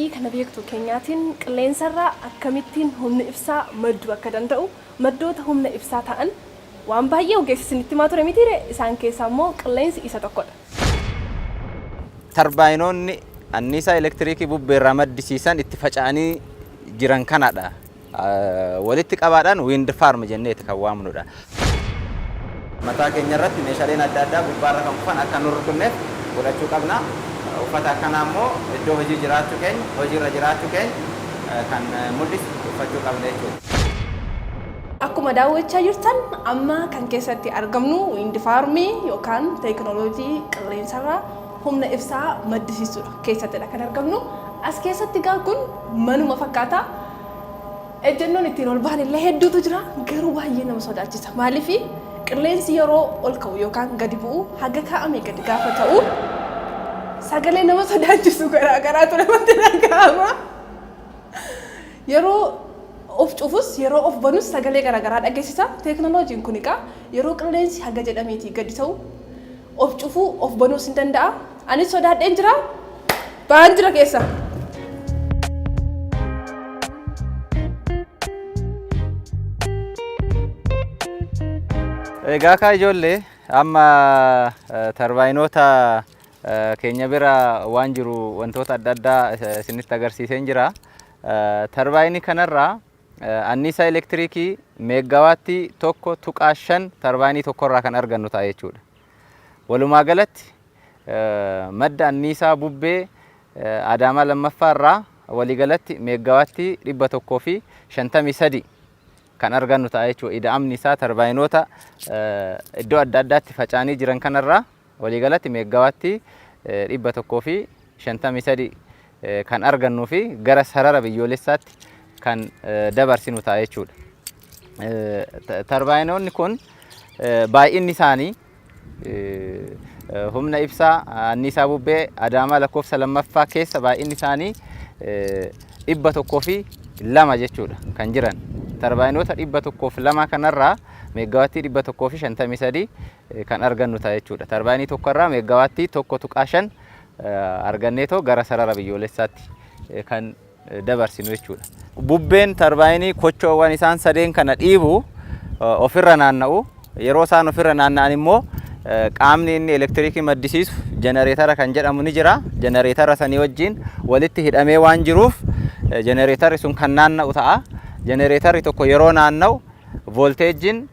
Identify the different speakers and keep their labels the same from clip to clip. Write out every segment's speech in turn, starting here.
Speaker 1: qophii kana beektu keenyaatiin qilleensarraa akkamittiin humna ibsaa madduu akka danda'u maddoota humna ibsaa ta'an waan baay'ee ogeessisinitti maa ture mitiire isaan keessaa immoo qilleensi isa tokkodha.
Speaker 2: Tarbaayinoonni anniisaa elektiriikii bubbeerraa maddisiisan itti faca'anii jiran kanadha. Walitti qabaadhaan wind farm jenneeti kan waamnudha. Mataa keenya irratti meeshaaleen adda addaa gubbaarra kan kufan akka nu rukunneef godhachuu qabna. Uffata akkanaa immoo iddoo hojii jiraachuu keenya, hojiirra jiraachuu keenya kan mul'isu uffachuu qabna jechuudha.
Speaker 1: Akkuma daawwachaa jirtan amma kan keessatti argamnu wind farmii yookaan teekinooloojii qilleensarraa humna ibsaa maddisiisuudha keessattidha kan argamnu. As keessatti gaa kun manuma fakkaata. Ejjennoon ittiin ol ba'an illee hedduutu jira garuu baay'ee nama sodaachisa. Maaliif qilleensi yeroo ol ka'u yookaan gadi bu'u haga kaa'ame gadi gaafa ta'u sagalee nama sodaachisu garaagaraatu namatti dhaga'ama. Yeroo of cufus yeroo of banus sagalee garaagaraa dhageessisa. Teekinooloojiin kun egaa yeroo qilleensi haga jedhameetii gadi ta'u of cufuu of banuus hin danda'a. Anis sodaadheen jira ba'aan jira keessa.
Speaker 2: Egaa kaa ijoollee amma tarbaayinoota keenya bira waan jiru wantoota adda addaa isinitti agarsiiseen jira. Tarbaayinii kanarraa anniisaa elektiriikii meegaawaattii 1.5 tarbaayinii tokkorraa kan argannu ta'a jechuudha. Walumaa galatti madda anniisaa bubbee Adaamaa lammaffaarraa waliigalatti meegaawaattii 153 kan argannu ta'a jechuudha. Ida'amni isaa tarbaayinoota iddoo adda addaatti faca'anii jiran kanarraa waliigalatti meegaawaattii 153 kan argannuu fi gara sarara biyyoolessaatti kan dabarsinu ta'a jechuudha. Tarbaayinoonni kun baay'inni isaanii humna ibsaa anniisaa bubbee Adaamaa lakkoofsa lammaffaa keessa baay'inni isaanii 102 jechuudha kan jiran. Tarbaayinoota 102 kanarraa meegaawaattii 153 kan argannu ta'a jechuudha. Tarbaayinii tokkorraa meegaawaattii 1.5 arganneetoo gara sarara biyyoolessaatti kan dabarsinu jechuudha. Bubbeen tarbaayinii kochoowwan isaan sadeen kana dhiibu ofirra naanna'u. Yeroo isaan ofirra naanna'an immoo qaamni inni elektiriikii maddisiisu jenereetara kan jedhamu ni jira. Jenereetara sanii wajjin walitti hidhamee waan jiruuf jenereetarri sun kan naanna'u ta'a. Jenereetarri tokko yeroo naanna'u voolteejiin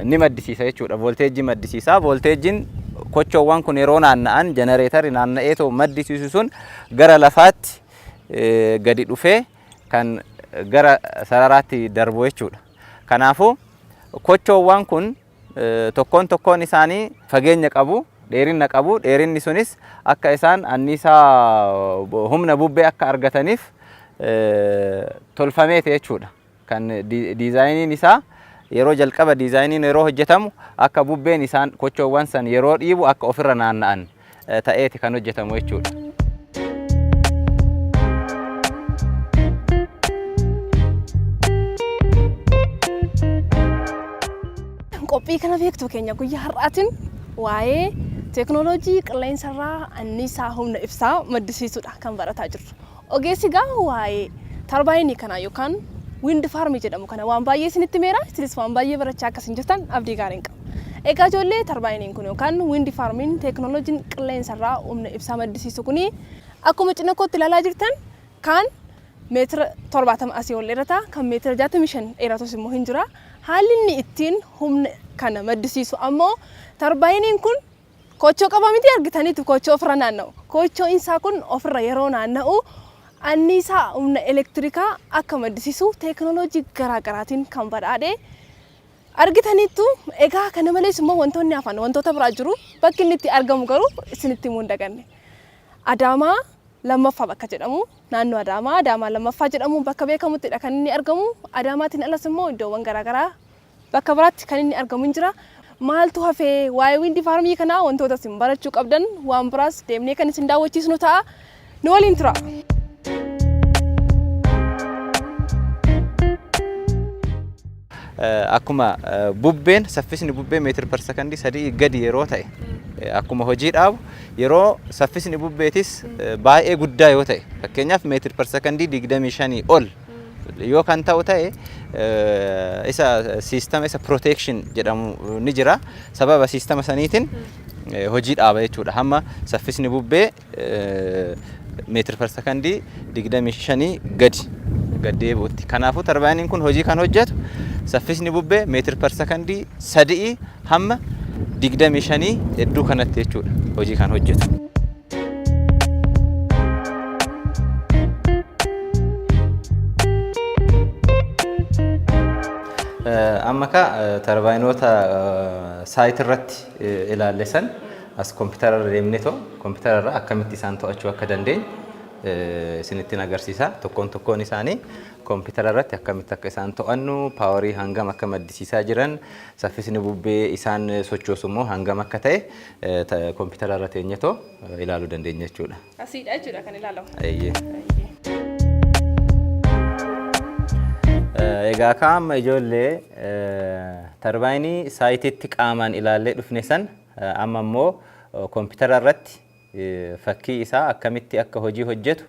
Speaker 2: ni maddisiisa jechuudha. Voolteejii maddisiisa. Voolteejiin kochoowwan kun yeroo naanna'an jenereetarri naanna'eetoo maddisiisu sun gara lafaatti gadi dhufee kan gara sararaatti darbu jechuudha. Kanaafuu kochoowwan kun tokkoon isaanii fageenya qabu, dheerina qabu. Dheerinni sunis akka isaan anniisaa humna bubbee akka argataniif tolfameeti jechuudha. Kan diizaayiniin isaa yeroo jalqaba diizaayiniin yeroo hojjetamu akka bubbeen isaan kochoowwan san yeroo dhiibu akka ofirra naanna'an ta'eeti kan hojjetamu jechuudha.
Speaker 1: Qophii kana beektu keenya guyyaa har'aatiin waa'ee teekinooloojii qilleensarraa anniisaa humna ibsaa maddisiisuudha kan barataa jirru. Ogeessi gaa waa'ee tarbaayinii kana yookaan wind farmii jedhamu kana waan baay'ee isinitti meera. Isinis waan baay'ee barachaa akkasiin jirtan abdii gaariin qaba. Egaa ijoollee tarbaayiniin kun yookaan wind farmiin teekinooloojiin qilleensarraa humna ibsaa maddisiisu kuni akkuma cina kootti ilaalaa jirtan kan meetira 70 asii ol dheerata kan meetira 65 dheeratus immoo hin jira. Haalli inni ittiin humna kana maddisiisu ammoo tarbaayiniin kun kochoo qaba miti argitaniitu kochoo ofirra naanna'u. Kochoo isaa kun ofirra yeroo naanna'u anniisaa humna elektirikaa akka maddisiisu teekinooloojii garaagaraatiin kan badhaadhe argitaniitu. Egaa kana malees immoo wantoonni hafan wantoota biraa jiru. Bakki inni itti argamu garuu isinitti himuu hin daganne. Adaamaa lammaffaa bakka jedhamu naannoo Adaamaa lammaffaa jedhamu bakka beekamuttidha kan inni argamu. Adaamaatiin alas immoo iddoowwan garaagaraa bakka biraatti kan inni argamu jira. Maaltu hafee waa'ee wind farmii kanaa wantoota isin barachuu qabdan waan biraas deemnee kan isin daawwachiisnu ta'a. Nu waliin tura.
Speaker 2: Akkuma bubbeen saffisni bubbee meetira per sekondii 3 gadi yeroo ta'e akkuma hojii dhaabu yeroo saffisni bubbeetis baay'ee guddaa yoo ta'e fakkeenyaaf meetir per sekondii 25 ol yoo kan ta'u ta'e isa siistama isa protection jedhamu ni jira sababa siistama saniitiin hojii dhaaba jechuudha hamma saffisni bubbee meetir per sekondii 25 gadi buutti kanaafuu tarbaayiniin kun hojii kan hojjetu saffisni bubbee meetir per sekondii 3 hamma 25 hedduu kanatti jechuudha hojii kan hojjetu. amma ka tarbaayinoota saayit irratti ilaallesan as kompiitara irra deemneetoo kompiitara irra akkamitti isaan to'achuu akka dandeenyu isinitti agarsiisa tokkoon isaanii kompiitara irratti akkamitti akka isaan to'annu paawarii hangam akka maddisiisaa jiran saffisni bubbee isaan sochoosu immoo hangam akka ta'e kompiitara irra teenyetoo ilaaluu dandeenya jechuudha.
Speaker 1: Asiidha jechuudha kan ilaalamu.
Speaker 2: egaa kaama ijoollee tarbaayinii saayitiitti qaamaan ilaallee dhufne san amma immoo kompiitara irratti fakkii isaa akkamitti akka hojii hojjetu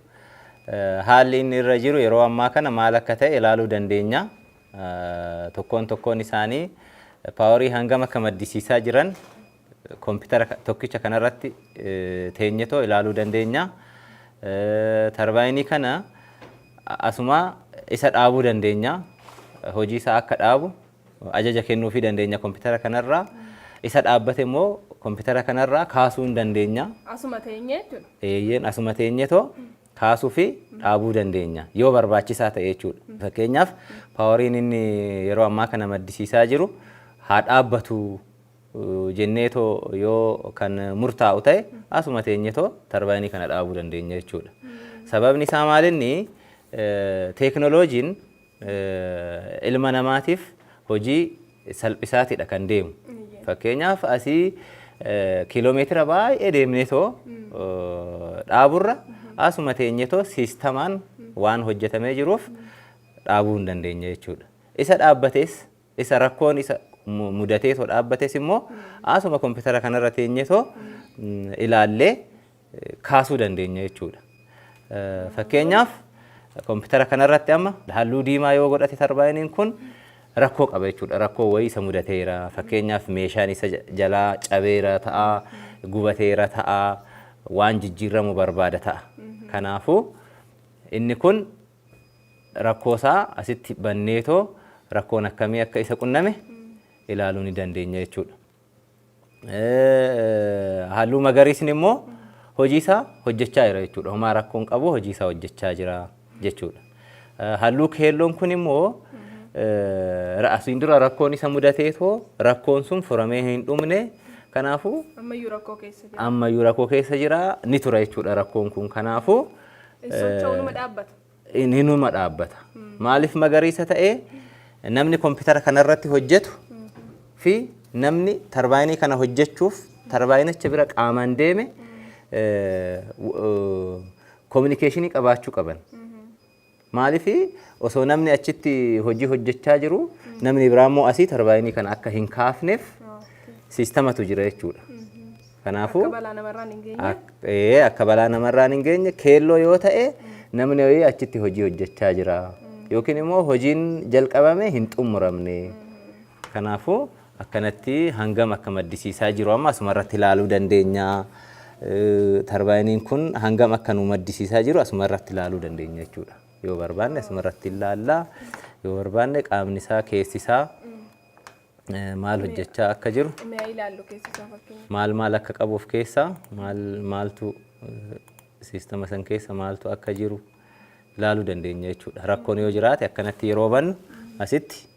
Speaker 2: haalli inni irra jiru yeroo ammaa kana maal akka ta'e ilaaluu dandeenya. tokkoon isaanii paawarii hangam akka maddisiisaa jiran kompiitara tokkicha kanarratti teenyetoo ilaaluu dandeenya. tarbaayinii kana asuma isa dhaabuu dandeenya hojii isaa akka dhaabu ajaja kennuufii dandeenya kompiitara kanarraa isa dhaabbate immoo kompiitara kanarraa kaasuu dandeenya.
Speaker 1: Asuma teenyee jechuudha.
Speaker 2: Asuma teenyetoo kaasuu fi dhaabuu dandeenya yoo barbaachisaa ta'e jechuudha. Fakkeenyaaf paawariin inni yeroo ammaa kana maddisiisaa jiru haa dhaabbatu jenneetoo yoo kan murtaa'u ta'e asuma teenyetoo tarbaayinii kana dhaabuu dandeenya jechuudha. Sababni isaa maalinni teeknooloojiin ilma namaatiif hojii salphisaatidha kan deemu. Fakkeenyaaf asii kiiloomeetira baay'ee deemneetoo dhaaburra asuma teenyetoo siistamaan waan hojjetamee jiruuf dhaabuu hin dandeenya jechuudha. Isa dhaabbates isa rakkoon isa mudateetoo dhaabbates immoo asuma kompiitara kanarra teenyetoo ilaallee kaasuu dandeenya jechuudha. Fakkeenyaaf kompiitara kanarratti amma halluu diimaa yoo godhate tarbaayiniin kun rakkoo qaba jechuudha. Rakkoo wayii isa mudateera. Fakkeenyaaf meeshaan isa jalaa cabeera ta'a, gubateera ta'a, waan jijjiiramu barbaada ta'a. Kanaafuu inni kun rakkoosaa asitti banneetoo rakkoon akkamii akka isa qunname ilaaluu ni dandeenya jechuudha. Halluu magariisni immoo hojii isaa hojjechaa jira jechuudha. Homaa rakkoon qabu hojii isaa hojjechaa jira jechuudha. Halluu keelloon kun immoo asiin dura rakkoon isa mudateetoo rakkoon sun furamee hin dhumne kanaafuu ammayyuu rakkoo keessa jira ni tura jechuudha rakkoon kun. Kanaafuu inuma dhaabbata. Maaliif magariisa ta'ee namni kompiitara kanarratti hojjetu fi namni tarbaayinii kana hojjechuuf tarbaayinicha bira qaamaan deeme kominikeeshinii qabaachuu qaban. Maaliif osoo namni achitti hojii hojjechaa jiru namni biraa immoo asii tarbaayinii kana akka hin kaafneef siistamatu jira jechuudha. Kanaafuu akka balaa namarraan hin geenye keelloo yoo ta'e namni achitti hojii hojjechaa jira yookiin immoo hojiin jalqabame hin xumuramne. Kanaafuu akkanatti hangam akka maddisiisaa jiru amma asumarratti ilaaluu dandeenya. Tarbaayiniin kun hangam akka nu maddisiisaa jiru asumarratti ilaaluu dandeenya jechuudha. Yoo barbaanne asumarratti ilaallaa yoo barbaanne qaamni isaa keessi isaa maal hojjechaa akka jiru maal akka qabuuf keessaa maaltu siistama san keessa maaltu akka jiru ilaaluu dandeenya jechuudha. Rakkoon yoo jiraate akkanatti yeroo bannu asitti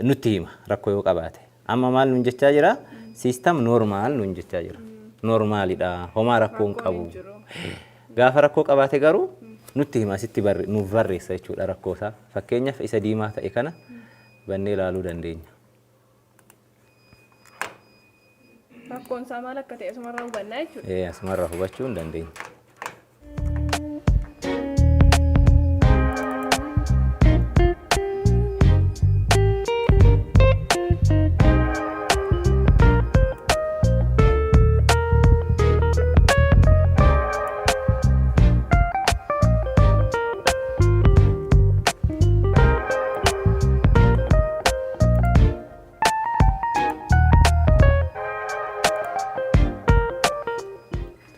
Speaker 2: nutti hima rakkoo yoo qabaate. Amma maal nuun jechaa jira siistam noormaal nuun jechaa jira. Noormaalidha homaa rakkoon qabu. Gaafa rakkoo qabaate garuu nutti hima asitti nuuf barreessa jechuudha rakkoo isaa. Fakkeenyaaf isa diimaa ta'e kana bannee ilaaluu dandeenya.
Speaker 1: Rakkoon isaa maal akka ta'e asumarraa hubannaa jechuudha.
Speaker 2: Asumarraa hubachuu hin dandeenya.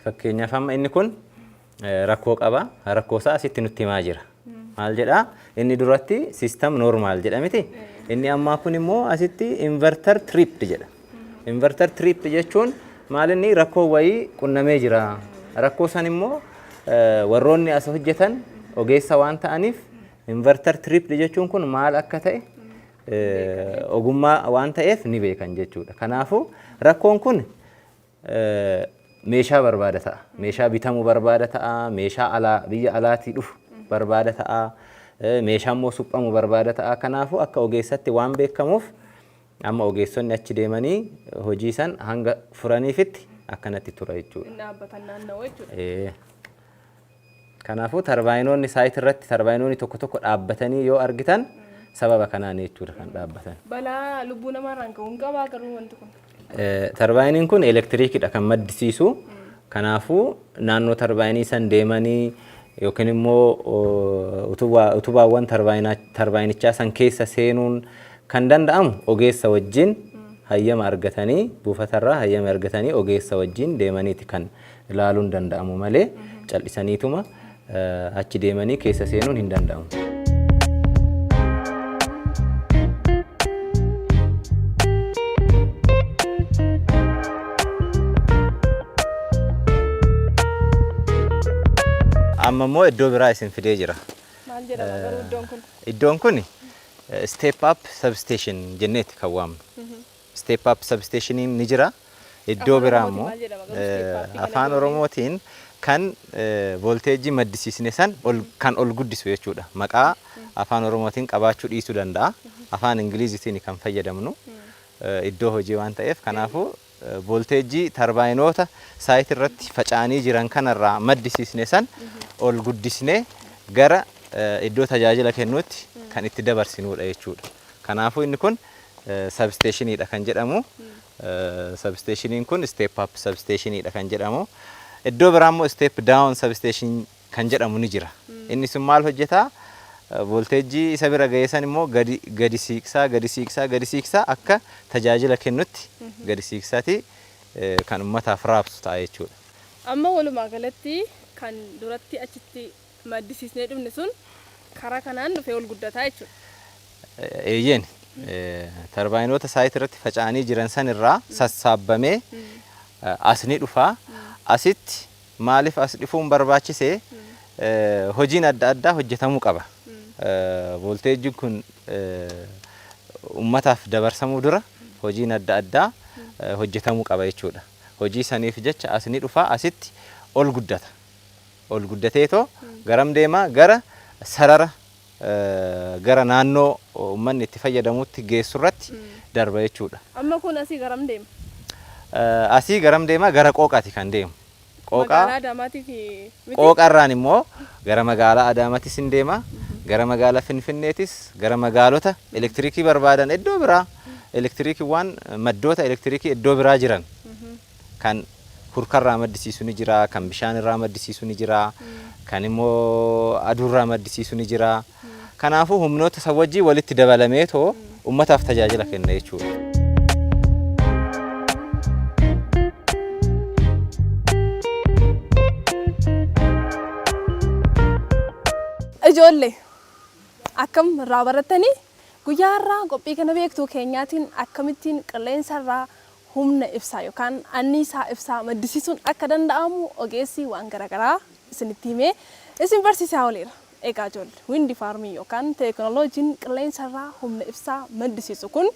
Speaker 2: Fakkeenyaaf amma inni kun rakkoo qaba. Rakkoo isaa asitti nutti himaa jira. Maal jedhaa? Inni duratti system normal jedhamiti. Inni ammaa kun immoo asitti inverter tripped jedha. Inverter tripped jechuun maal inni rakkoo wayii qunnamee jira. Rakkoo san immoo warroonni as hojjetan ogeessa waan ta'aniif inverter tripped jechuun kun maal akka ta'e ogummaa waan ta'eef ni beekan jechuudha. Kanaafuu rakkoon kun meeshaa barbaada ta'a. Meeshaa bitamuu barbaada ta'a. Meeshaa biyya alaatii dhufu barbaada ta'a. Meeshaa immoo suphamu barbaada ta'a. Kanaafuu akka ogeessatti waan beekamuuf amma ogeessonni achi deemanii hojii san hanga furaniifitti akkanatti tura jechuudha.
Speaker 1: Dhaabbatan naanna'u jechuudha.
Speaker 2: Kanaafuu tarbaayinoonni saayit irratti tarbaayinoonni tokko tokko dhaabbatanii yoo argitan sababa kanaan jechuudha kan dhaabbatan.
Speaker 1: Balaa lubbuu namaarraan ka'uun qabaa garuu wanti kun.
Speaker 2: Tarbaayiniin kun elektiriikidha kan maddisiisu. Kanaafuu naannoo tarbaayinii san deemanii yookiin immoo utubaawwan tarbaayinichaa san keessa seenuun kan danda'amu ogeessa wajjin hayyama argatanii buufatarraa hayyama argatanii ogeessa wajjin deemaniiti kan ilaaluun danda'amu malee cal'isaniituma achi deemanii keessa seenuun hin danda'amu. Amma immoo iddoo biraa isin fidee jira.
Speaker 1: Maal jedhama garuu iddoon kun?
Speaker 2: Iddoon kun step up substation jenneeti kan waamnu. Step up substationiin ni jira. Iddoo biraa immoo afaan Oromootiin kan volteejii maddisiisne san kan ol guddisu jechuudha. Maqaa afaan Oromootiin qabaachuu dhiisuu danda'a. Afaan Ingiliziitiin kan fayyadamnu iddoo hojii waan ta'eef kanaafuu volteejii tarbaayinoota saayit irratti faca'anii jiran kanarraa maddisiisne san ol guddisnee gara iddoo tajaajila kennuutti kan itti dabarsinuudha jechuudha. Kanaafuu inni kun substationiidha kan jedhamu. Substationiin kun step up substationiidha kan jedhamu. Iddoo biraa immoo step down substation kan jedhamu ni jira. Inni sun maal hojjetaa? Volteejii isa bira geessan immoo gadi siiqsaa akka tajaajila kennutti gadi siiqsaati kan ummataaf raabsu ta'a jechuudha.
Speaker 1: Amma walumaa galatti kan duratti achitti maddisiisnee dhufne sun karaa kanaan dhufee ol guddataa jechuudha.
Speaker 2: Eeyyeen tarbaayinoota saayit irratti faca'anii jiran san irraa sassaabamee as ni dhufaa. Asitti maaliif as dhufuun barbaachise? Hojiin adda addaa hojjetamuu qaba. Volteejiin kun ummataaf dabarsamuu dura hojiin adda addaa hojjetamuu qaba jechuudha. Hojii saniif jecha as ni dhufaa. Asitti ol guddata. Ol guddateetoo garam deemaa? Gara sarara gara naannoo uummanni itti fayyadamutti geessu irratti darba jechuudha.
Speaker 1: Amma kun asii garam deema?
Speaker 2: Asii garam deema? Gara qooqaati kan deemu.
Speaker 1: Magaalaa Adaamaatiif
Speaker 2: qooqarraan immoo gara magaalaa Adaamaatis hin deema. Gara magaalaa Finfinneetis gara magaalota elektiriikii barbaadan iddoo biraa elektiriikiiwwan maddoota elektiriikii iddoo biraa jiran kan hurkarraa maddisiisu ni jira, kan bishaanirraa maddisiisu ni jira, kan immoo aduurraa maddisiisu ni jira. Kanaafuu humnoota isa wajjii walitti dabalameetoo ummataaf tajaajila kenna jechuudha.
Speaker 1: Ijoollee akkam irraa barattanii guyyaa irraa qophii kana beektuu keenyaatiin akkamittiin qilleensa irraa humna ibsaa yookaan anniisaa ibsaa maddisiisuun akka danda'amu ogeessi waan garaagaraa isinitti himee isin barsiisaa ooleera. Egaa ijoollee windi faarmii yookaan teekinooloojiin qilleensa irraa humna ibsaa maddisiisu kun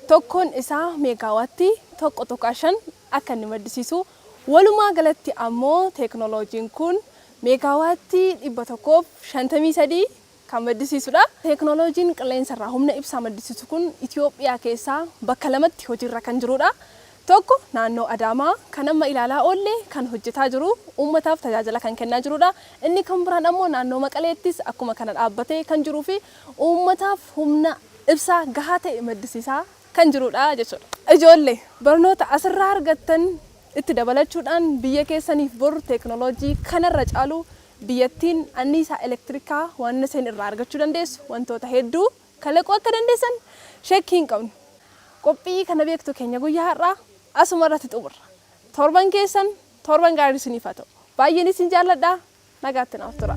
Speaker 1: tokkoon isaa meegaawattii 1.5 akka inni maddisiisu walumaa galatti ammoo teekinooloojiin kun meegaawattii 153 kan maddisiisudha. Teekinooloojiin qilleensa irraa humna ibsaa maddisiisu kun Itoophiyaa keessaa bakka lamatti hojiirra kan jirudha. Tokko naannoo Adaamaa kan amma ilaalaa oolle kan hojjetaa jiru uummataaf tajaajila kan kennaa jirudha. Inni kan biraan ammoo naannoo Maqaleettis akkuma kana dhaabbatee kan jiruu fi uummataaf humna ibsaa gahaa ta'e maddisiisaa kan jirudha jechuudha. Ijoollee barnoota asirraa argattan itti dabalachuudhaan biyya keessaniif boru teekinooloojii kanarra caalu biyyattiin anniisaa elektirikaa waan isin irraa argachuu dandeessu wantoota hedduu kalaquu akka dandeessan shakkii hin qabnu. Qophii kana beektu keenya guyyaa har'aa asuma irratti xumurra. Torban keessan torban gaarii isiniif haa ta'u baay'een isin jaalladha nagaatti naaf tura.